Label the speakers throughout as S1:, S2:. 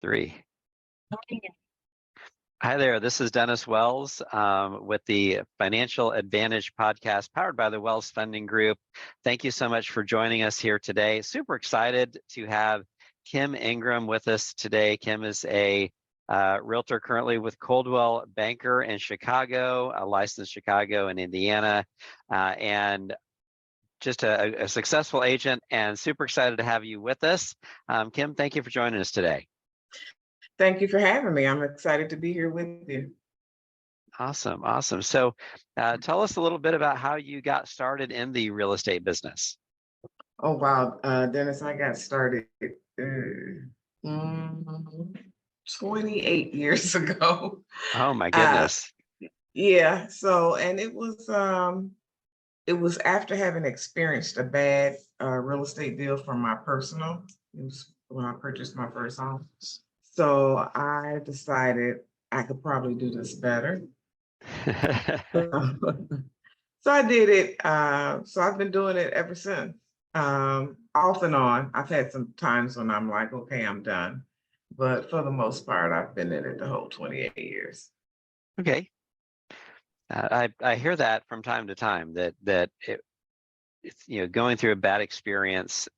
S1: Three. Hi there, this is Dennis Wells with the Financial Advantage podcast powered by the Wells Funding Group. Thank you so much for joining us here today. Super excited to have Kim Ingram with us today. Kim is a realtor currently with Coldwell Banker in Chicago, licensed Chicago and Indiana, and just a successful agent, and super excited to have you with us. Kim, thank you for joining us today.
S2: Thank you for having me. I'm excited to be here with you.
S1: Awesome. Awesome. So tell us a little bit about how you got started in the real estate business.
S2: Oh, wow. Dennis, I got started 28 years ago.
S1: Oh, my goodness.
S2: Yeah. So, and it was after having experienced a bad real estate deal for my personal. It was when I purchased my first home. So I decided I could probably do this better. So I did it. So I've been doing it ever since. Off and on. I've had some times when I'm like, okay, I'm done. But for the most part, I've been in it the whole 28 years.
S1: Okay. I hear that from time to time that it's, going through a bad experience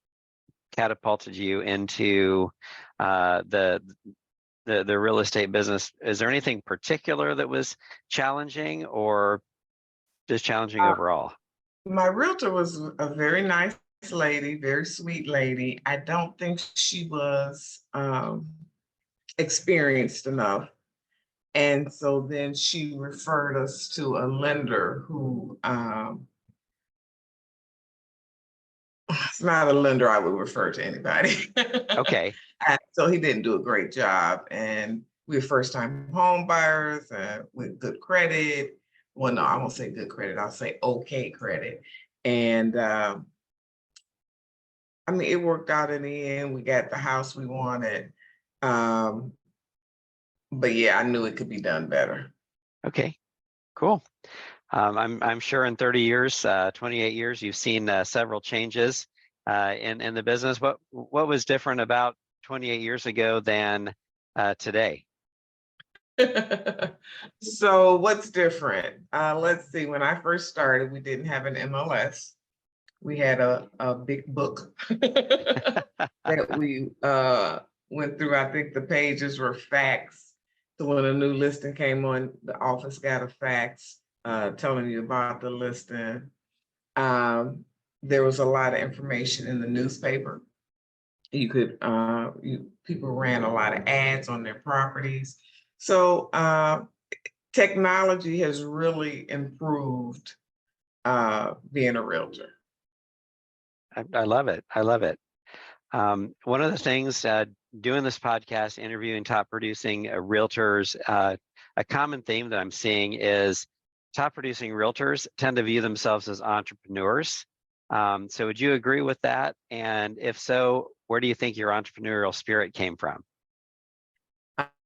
S1: catapulted you into the real estate business. Is there anything particular that was challenging, or just challenging overall?
S2: My realtor was a very nice lady, very sweet lady. I don't think she was experienced enough. And so then she referred us to a lender who it's not a lender I would refer to anybody.
S1: Okay.
S2: So he didn't do a great job. And we were first-time home buyers with good credit. Well, no, I won't say good credit. I'll say okay credit. And I mean, it worked out in the end. We got the house we wanted. But yeah, I knew it could be done better.
S1: Okay, cool. I'm sure in 30 years, 28 years, you've seen several changes in the business. What was different about 28 years ago than today?
S2: So what's different? Let's see. When I first started, we didn't have an MLS. We had a big book that we went through. I think the pages were fax. So when a new listing came on, the office got a fax telling you about the listing. There was a lot of information in the newspaper. You could, people ran a lot of ads on their properties. So technology has really improved being a realtor.
S1: I love it. I love it. One of the things doing this podcast, interviewing top producing realtors, a common theme that I'm seeing is top producing realtors tend to view themselves as entrepreneurs. So would you agree with that? And if so, where do you think your entrepreneurial spirit came from?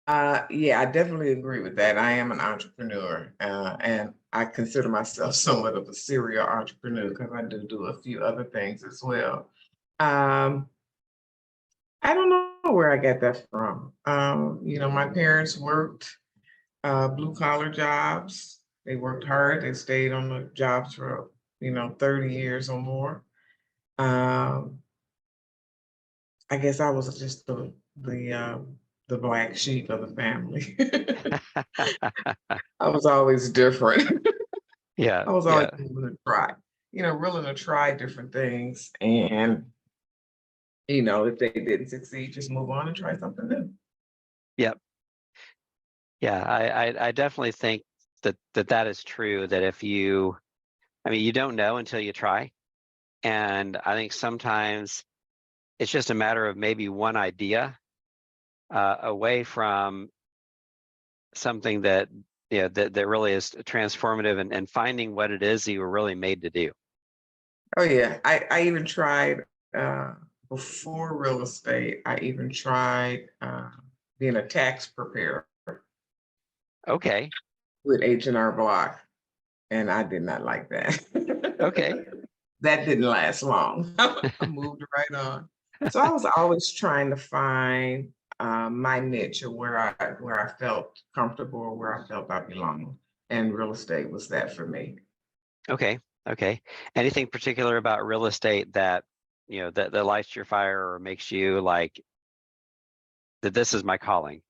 S2: Yeah, I definitely agree with that. I am an entrepreneur, and I consider myself somewhat of a serial entrepreneur because I do a few other things as well. Um, I don't know where I got that from. My parents worked blue collar jobs. They worked hard. They stayed on the jobs for 30 years or more. I guess I was just the black sheep of the family. I was always different.
S1: Yeah.
S2: I was always willing to try, willing to try different things. And, if they didn't succeed, just move on and try something new.
S1: Yep. Yeah, I definitely think that is true, that if you don't know until you try. And I think sometimes it's just a matter of maybe one idea away from something that that really is transformative, and finding what it is that you were really made to do.
S2: Oh yeah, I even tried before real estate. I even tried being a tax preparer.
S1: Okay.
S2: With H&R Block, and I did not like that.
S1: Okay.
S2: That didn't last long. I moved right on. So I was always trying to find my niche, or where I felt comfortable, or where I felt I belonged. And real estate was that for me.
S1: Okay. Okay. Anything particular about real estate that, that lights your fire or makes you like that this is my calling?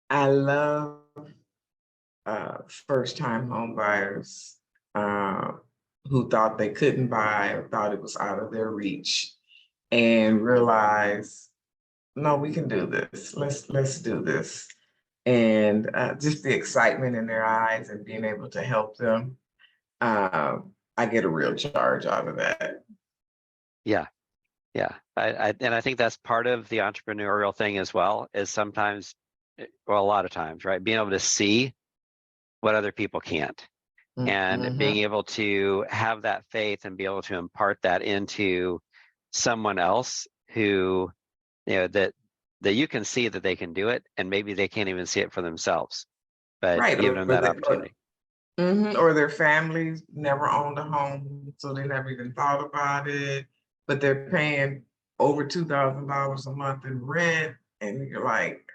S2: I love first time home buyers who thought they couldn't buy or thought it was out of their reach, and realize, no, we can do this. Let's do this. And just the excitement in their eyes and being able to help them. I get a real charge out of that.
S1: Yeah. Yeah. And I think that's part of the entrepreneurial thing as well, is sometimes, well, a lot of times, right? Being able to see what other people can't, and being
S2: Mhm.
S1: able to have that faith and be able to impart that into someone else who, that you can see that they can do it, and maybe they can't even see it for themselves, but
S2: Right.
S1: giving them that opportunity.
S2: Or their families never owned a home, so they never even thought about it, but they're paying over $2,000 a month in rent, and you're like,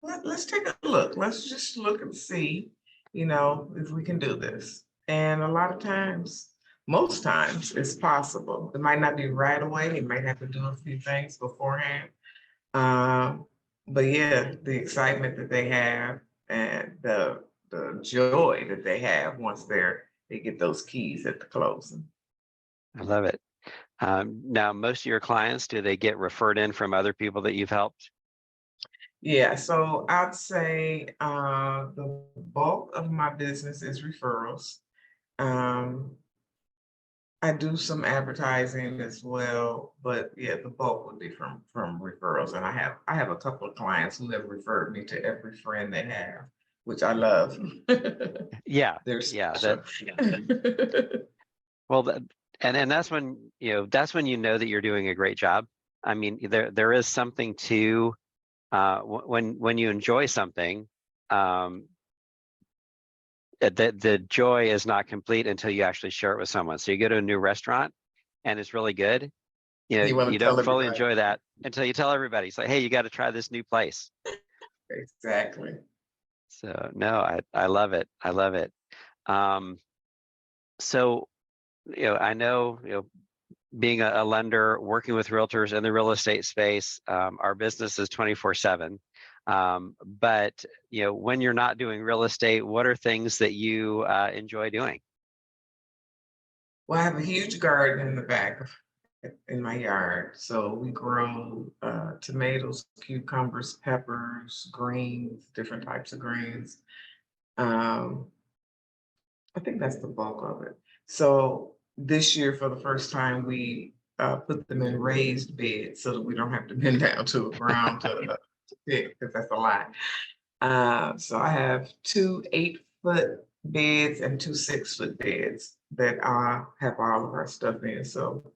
S2: let's take a look. Let's just look and see, if we can do this. And a lot of times, most times, it's possible. It might not be right away. You might have to do a few things beforehand. Um, but yeah, the excitement that they have, and the joy that they have once they get those keys at the closing.
S1: I love it. Now, most of your clients, do they get referred in from other people that you've helped?
S2: Yeah, so I'd say the bulk of my business is referrals. Um, I do some advertising as well, but yeah, the bulk would be from referrals. And I have a couple of clients who have referred me to every friend they have, which I love.
S1: Yeah.
S2: They're
S1: Yeah.
S2: special.
S1: Well, and that's when, that's when that you're doing a great job. I mean, there is something to, when you enjoy something, um, the joy is not complete until you actually share it with someone. So you go to a new restaurant and it's really good.
S2: You want
S1: You
S2: to tell
S1: don't fully
S2: everybody.
S1: enjoy that until you tell everybody. It's like, hey, you got to try this new place.
S2: Exactly.
S1: So no, I love it. I love it. Um, so I know, being a lender, working with realtors in the real estate space, our business is 24/7. But when you're not doing real estate, what are things that you enjoy doing?
S2: Well, I have a huge garden in the back in my yard. So we grow tomatoes, cucumbers, peppers, greens, different types of greens. Um, I think that's the bulk of it. So this year, for the first time, we put them in raised beds so that we don't have to bend down to the ground to pick, because that's a lot. So I have two 8-foot beds and two 6-foot beds that have all of our stuff in. So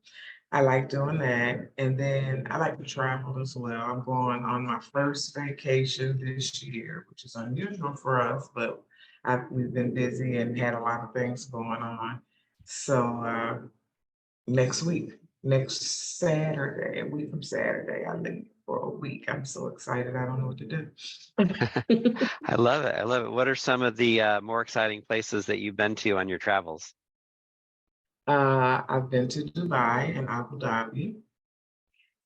S2: I like doing that. And then I like to travel as well. I'm going on my first vacation this year, which is unusual for us, but we've been busy and had a lot of things going on. So next week, next Saturday, a week from Saturday, I leave for a week. I'm so excited. I don't know what to do.
S1: I love it. I love it. What are some of the more exciting places that you've been to on your travels?
S2: I've been to Dubai and Abu Dhabi.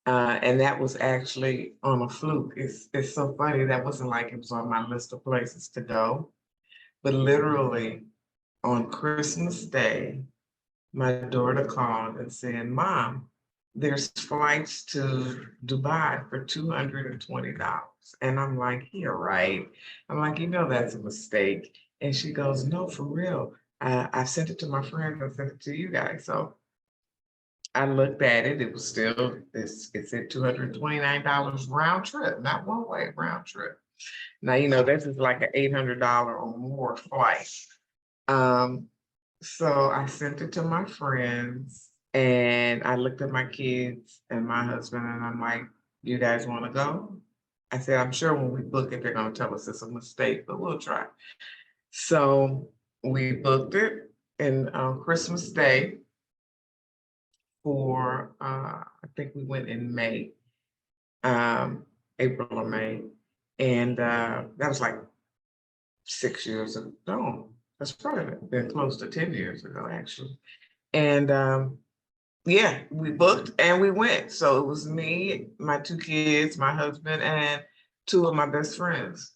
S2: And that was actually on a fluke. It's so funny. That wasn't like it was on my list of places to go. But literally on Christmas Day, my daughter called and said, Mom, there's flights to Dubai for $220. And I'm like, you're right. I'm like, that's a mistake. And she goes, no, for real. I sent it to my friends. I sent it to you guys. So I looked at it. It was still, it said $229 round trip, not one way, round trip. Now, this is like an $800 or more flight. Um, so I sent it to my friends, and I looked at my kids and my husband, and I'm like, you guys want to go? I said, I'm sure when we book it, they're going to tell us it's a mistake, but we'll try. So we booked it, and on Christmas Day for, I think we went in May. April or May. And that was like 6 years ago. No, that's probably been close to 10 years ago, actually. And yeah, we booked and we went. So it was me, my 2 kids, my husband, and two of my best friends.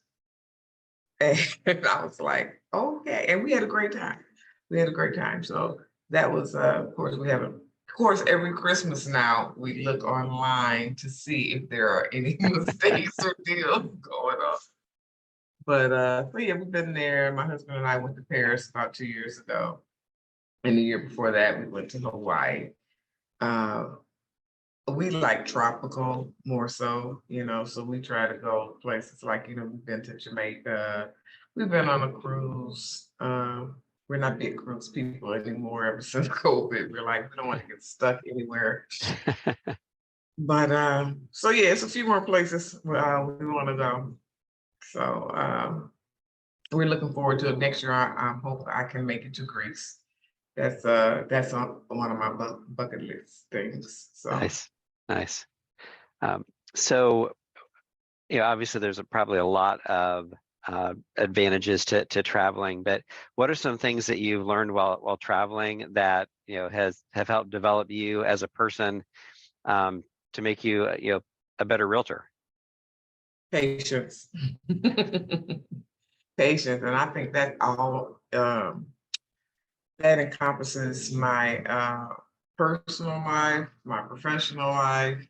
S2: And I was like, okay. And we had a great time. We had a great time. So that was, of course, of course, every Christmas now we look online to see if there are any mistakes or deals going on. But so yeah, we've been there. My husband and I went to Paris about 2 years ago. And the year before that, we went to Hawaii. Uh, we like tropical more so, so we try to go places like, we've been to Jamaica, we've been on a cruise. We're not big cruise people anymore ever since COVID. We're like, we don't want to get stuck anywhere. But so yeah, it's a few more places we want to go. So we're looking forward to it. Next year. I hope I can make it to Greece. That's on one of my bucket list things. So
S1: Nice, nice. So, obviously there's probably a lot of advantages to traveling, but what are some things that you've learned while traveling that have helped develop you as a person, to make you a better realtor?
S2: patience. Patience, and I think that all that encompasses my personal life, my professional life,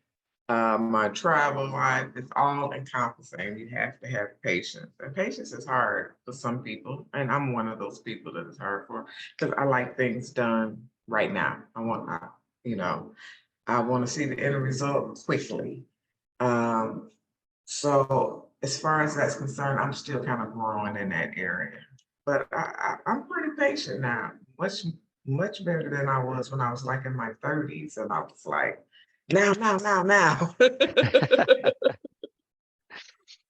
S2: my travel life. It's all encompassing. You have to have patience, and patience is hard for some people, and I'm one of those people that it's hard for because I like things done right now. You know, I want to see the end result quickly. Um, so as far as that's concerned, I'm still kind of growing in that area. But I'm pretty patient now, much better than I was when I was like in my 30s. And I was like, now.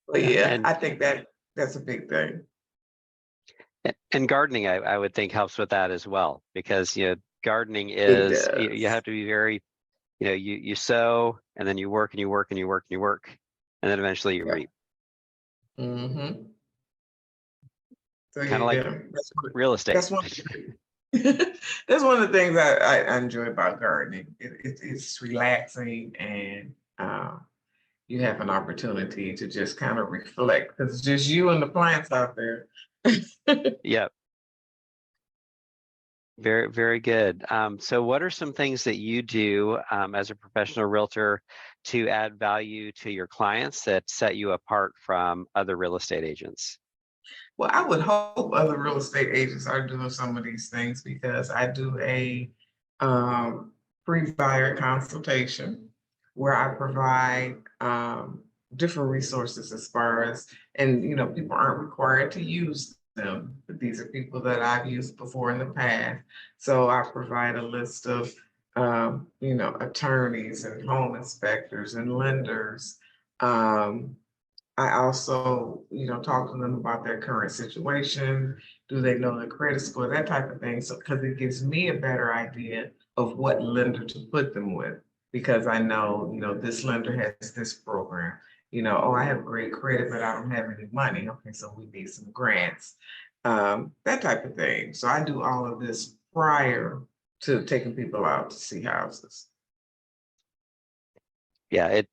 S2: But
S1: Yeah,
S2: yeah, I think that's a big thing.
S1: and gardening, I would think helps with that as well, because gardening
S2: It
S1: is, you
S2: does.
S1: have to be very, you sow, and then you work and you work and you work and you work, and then eventually you
S2: Yeah.
S1: reap.
S2: Hmm. So
S1: Kind of like
S2: yeah,
S1: real estate.
S2: that's one. That's one of the things I enjoy about gardening. It's relaxing, and you have an opportunity to just kind of reflect because it's just you and the plants out there.
S1: Yep. Very, very good. So what are some things that you do, as a professional realtor, to add value to your clients that set you apart from other real estate agents?
S2: Well, I would hope other real estate agents are doing some of these things because I do a um, pre-buyer consultation where I provide different resources as far as, and people aren't required to use them, but these are people that I've used before in the past. So I provide a list of attorneys and home inspectors and lenders. Um, I also, talk to them about their current situation. Do they know their credit score? That type of thing. So, because it gives me a better idea of what lender to put them with, because I know, this lender has this program. Oh, I have great credit, but I don't have any money. Okay, so we need some grants, that type of thing. So I do all of this prior to taking people out to see houses.
S1: Yeah, it's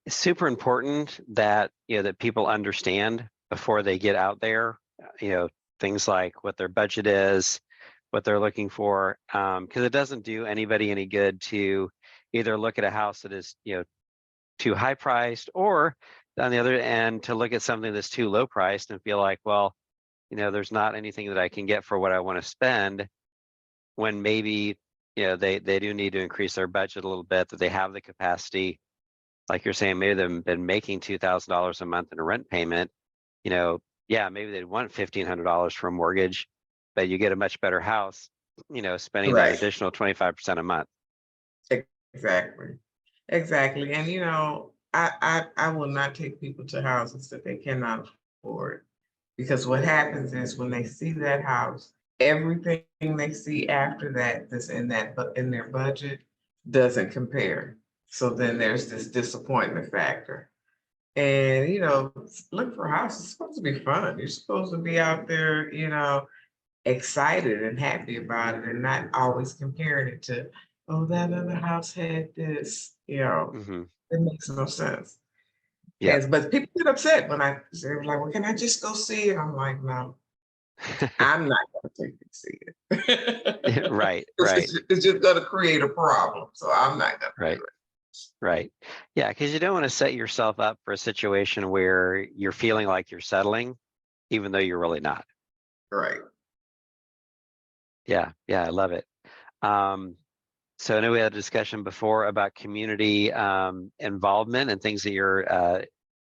S1: super important that that people understand before they get out there, things like what their budget is, what they're looking for, because it doesn't do anybody any good to either look at a house that is too high priced, or on the other end to look at something that's too low priced and feel like, well, there's not anything that I can get for what I want to spend, when maybe they do need to increase their budget a little bit, that they have the capacity. Like you're saying, maybe they've been making $2,000 a month in a rent payment. Yeah, maybe they'd want $1,500 for a mortgage, but you get a much better house, spending that
S2: Right.
S1: additional 25% a month.
S2: Exactly. Exactly. And I will not take people to houses that they cannot afford. Because what happens is when they see that house, everything they see after that that's in their budget doesn't compare. So then there's this disappointment factor. And, look for a house is supposed to be fun. You're supposed to be out there, excited and happy about it and not always comparing it to, oh, that other house had this,
S1: Hmm.
S2: it makes no sense.
S1: Yep.
S2: But people get upset when I say, like, well, can I just go see it? I'm like, no, I'm not going to take you to see it.
S1: Right,
S2: It's
S1: right,
S2: just, it's just going to create a problem. So I'm not going to
S1: right,
S2: do it.
S1: right. Yeah, because you don't want to set yourself up for a situation where you're feeling like you're settling, even though you're really not.
S2: Right.
S1: Yeah, yeah, I love it. Um, so I know we had a discussion before about community involvement and things that you're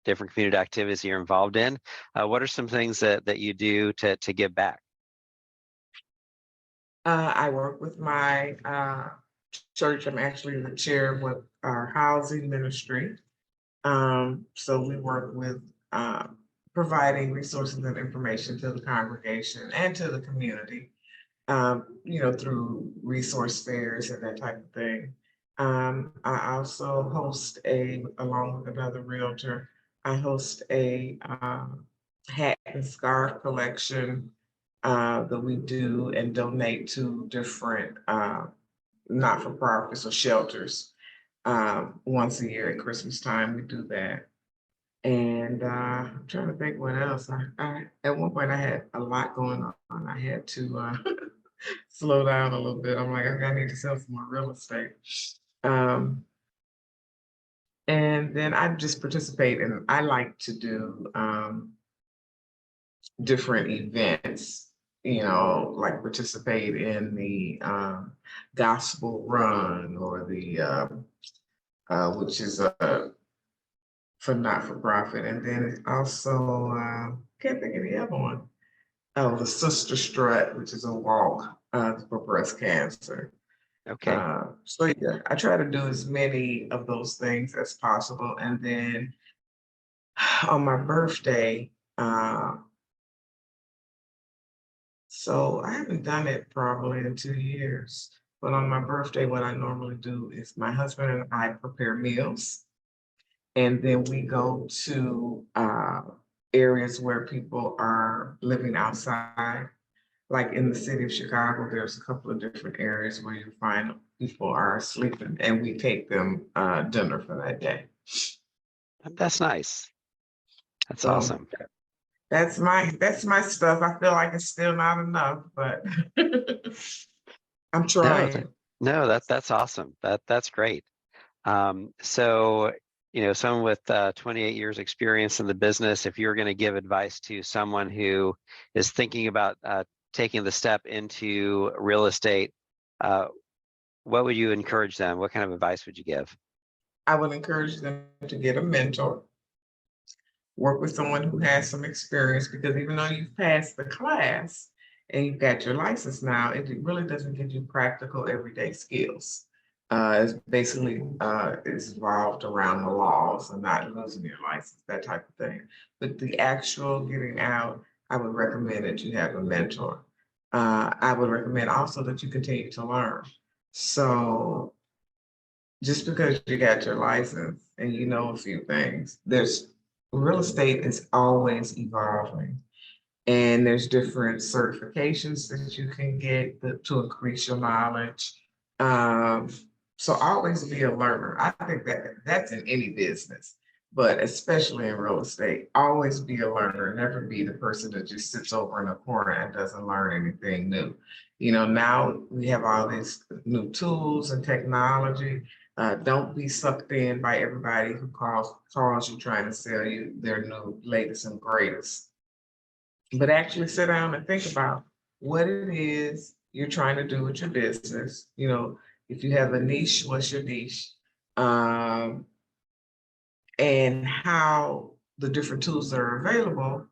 S1: different community activities you're involved in. What are some things that you do to give back?
S2: I work with my church. I'm actually the chair with our housing ministry. So we work with providing resources and information to the congregation and to the community, through resource fairs and that type of thing. I also host along with another realtor, I host a hat and scarf collection that we do and donate to different not-for-profits or shelters. Once a year at Christmas time, we do that. And I'm trying to think what else. At one point I had a lot going on. I had to slow down a little bit. I'm like, okay, I need to sell some more real estate. Um, and then I just participate and I like to do different events, like participate in the gospel run or the which is for not for profit, and then also can't think of the other one. Oh, the Sister Strut, which is a walk for breast cancer.
S1: Okay.
S2: So yeah, I try to do as many of those things as possible, and then on my birthday. So I haven't done it probably in 2 years. But on my birthday, what I normally do is my husband and I prepare meals. And then we go to areas where people are living outside. Like in the city of Chicago, there's a couple of different areas where you find people are sleeping, and we take them dinner for that day.
S1: That's nice. That's
S2: So
S1: awesome.
S2: that's my stuff. I feel like it's still not enough, but I'm
S1: No,
S2: trying.
S1: no, that's awesome. That's great. So, someone with 28 years experience in the business, if you're going to give advice to someone who is thinking about taking the step into real estate, uh, what would you encourage them? What kind of advice would you give?
S2: I would encourage them to get a mentor, work with someone who has some experience, because even though you've passed the class and you've got your license now, it really doesn't give you practical everyday skills. It's basically it's involved around the laws and not losing your license, that type of thing. But the actual getting out, I would recommend that you have a mentor. I would recommend also that you continue to learn. So just because you got your license and you know a few things, there's real estate is always evolving. And there's different certifications that you can get to increase your knowledge. Um, so always be a learner. I think that that's in any business, but especially in real estate, always be a learner. Never be the person that just sits over in a corner and doesn't learn anything new. Now we have all these new tools and technology. Don't be sucked in by everybody who calls you trying to sell you their new latest and greatest, but actually sit down and think about what it is you're trying to do with your business. If you have a niche, what's your niche? Um, and how the different tools that are available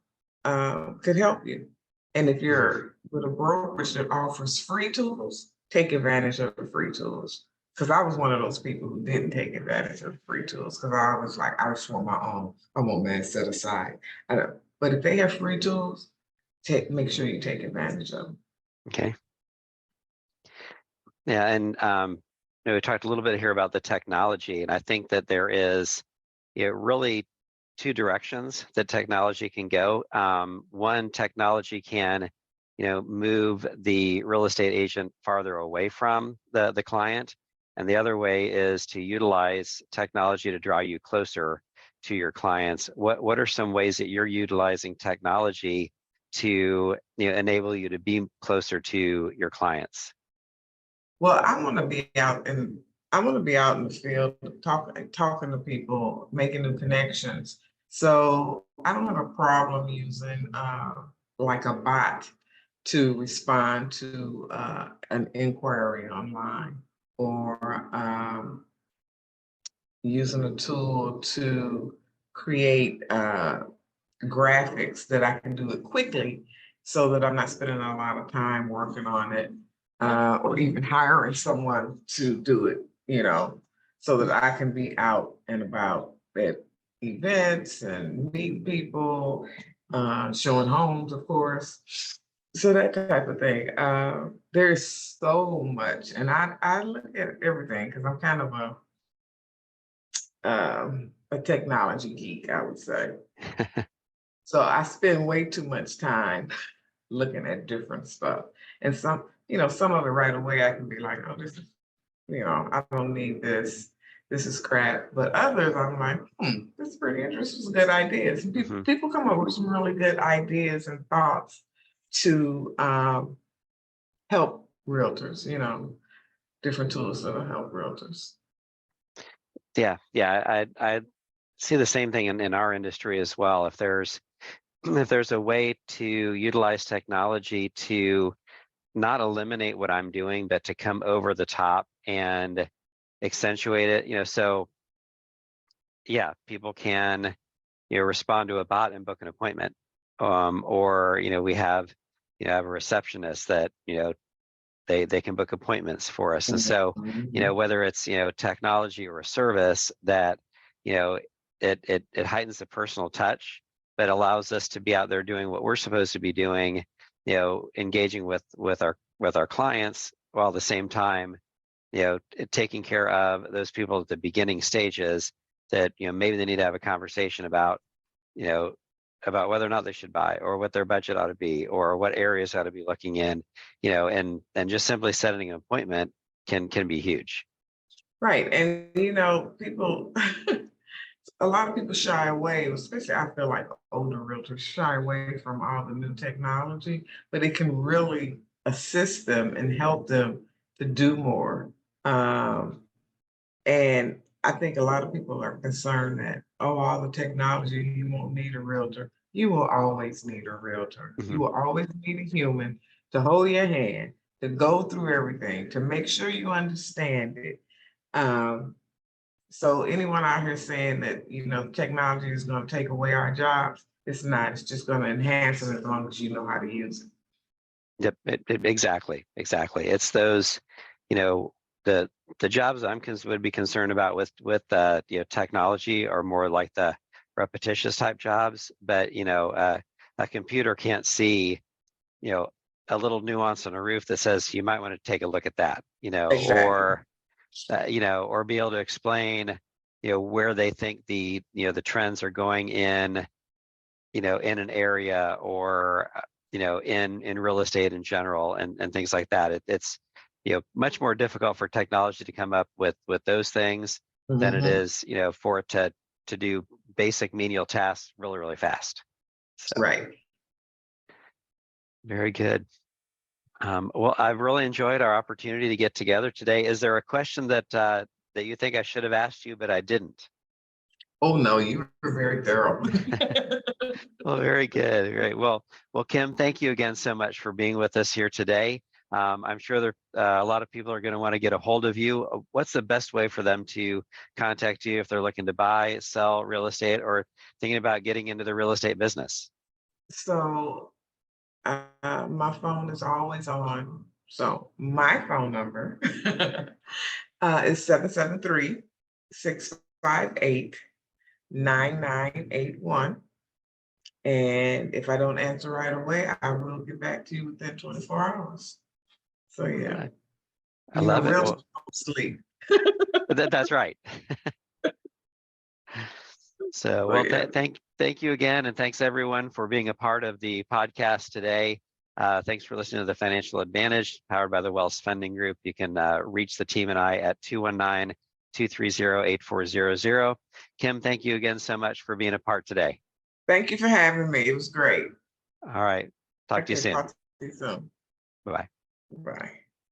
S2: could help you. And if
S1: Mhm.
S2: you're with a brokerage that offers free tools, take advantage of the free tools. Because I was one of those people who didn't take advantage of free tools, because I was like, I just want my own. I want mine set aside. But if they have free tools, make sure you take advantage of them.
S1: Okay. Yeah, and we talked a little bit here about the technology, and I think that there is, really two directions that technology can go. One, technology can, move the real estate agent farther away from the client, and the other way is to utilize technology to draw you closer to your clients. What are some ways that you're utilizing technology to, enable you to be closer to your clients?
S2: Well, I want to be out in the field talking to people, making new connections. So I don't have a problem using like a bot to respond to an inquiry online, or using a tool to create graphics that I can do it quickly so that I'm not spending a lot of time working on it, or even hiring someone to do it, so that I can be out and about at events and meet people, showing homes, of course. So that type of thing. There's so much, and I look at everything because I'm kind of a technology geek, I would say. So I spend way too much time looking at different stuff. And some of it right away I can be like, oh, this is, I don't need this. This is crap. But others I'm like, this is pretty interesting. This is good ideas. And
S1: Mhm.
S2: people come up with some really good ideas and thoughts to help realtors, different tools that'll help realtors.
S1: Yeah, I see the same thing in our industry as well. If there's if there's a way to utilize technology to not eliminate what I'm doing, but to come over the top and accentuate it, so yeah, people can, respond to a bot and book an appointment. Or, we have a receptionist that, they can book appointments for us. And so,
S2: Mhm.
S1: whether it's, technology or a service that, you know, it heightens the personal touch, but allows us to be out there doing what we're supposed to be doing, engaging with our clients, while at the same time, taking care of those people at the beginning stages that, maybe they need to have a conversation about, you know, about whether or not they should buy, or what their budget ought to be, or what areas ought to be looking in, and just simply setting an appointment can be huge.
S2: Right. And people a lot of people shy away, especially I feel like older realtors shy away from all the new technology, but it can really assist them and help them to do more. Um, and I think a lot of people are concerned that, oh, all the technology, you won't need a realtor. You will always need a realtor. You
S1: Mhm.
S2: will always need a human to hold your hand, to go through everything, to make sure you understand it. Um, so anyone out here saying that, technology is going to take away our jobs, it's not. It's just going to enhance them as long as you know how to use it.
S1: Yep, exactly. It's those, you know, the the jobs would be concerned about with technology are more like the repetitious type jobs. But a computer can't see, you know, a little nuance on a roof that says you might want to take a look at that,
S2: Exactly.
S1: or be able to explain, where they think the trends are going in an area, or in real estate in general, and things like that. It's much more difficult for technology to come up with those things than it
S2: Mhm.
S1: is for it to do basic menial tasks really, really fast. So
S2: Right.
S1: very good. Well, I've really enjoyed our opportunity to get together today. Is there a question that you think I should have asked you but I didn't?
S2: Oh no, you were very thorough.
S1: Well, very good. Great. Well, Kim, thank you again so much for being with us here today. I'm sure a lot of people are going to want to get a hold of you. What's the best way for them to contact you if they're looking to buy, sell real estate, or thinking about getting into the real estate business?
S2: So my phone is always on. So my phone number is 773-658-9981. And if I don't answer right away, I will get back to you within 24 hours. So yeah,
S1: I love it.
S2: real
S1: Well,
S2: sleep.
S1: That's right. So, well,
S2: Yeah.
S1: thank you again, and thanks everyone for being a part of the podcast today. Thanks for listening to the Financial Advantage, powered by the Wells Funding Group. You can reach the team and I at 219-230-8400. Kim, thank you again so much for being a part today.
S2: Thank you for having me. It was great.
S1: All right. Talk to you soon.
S2: Talk to you soon.
S1: Bye-bye.
S2: Bye.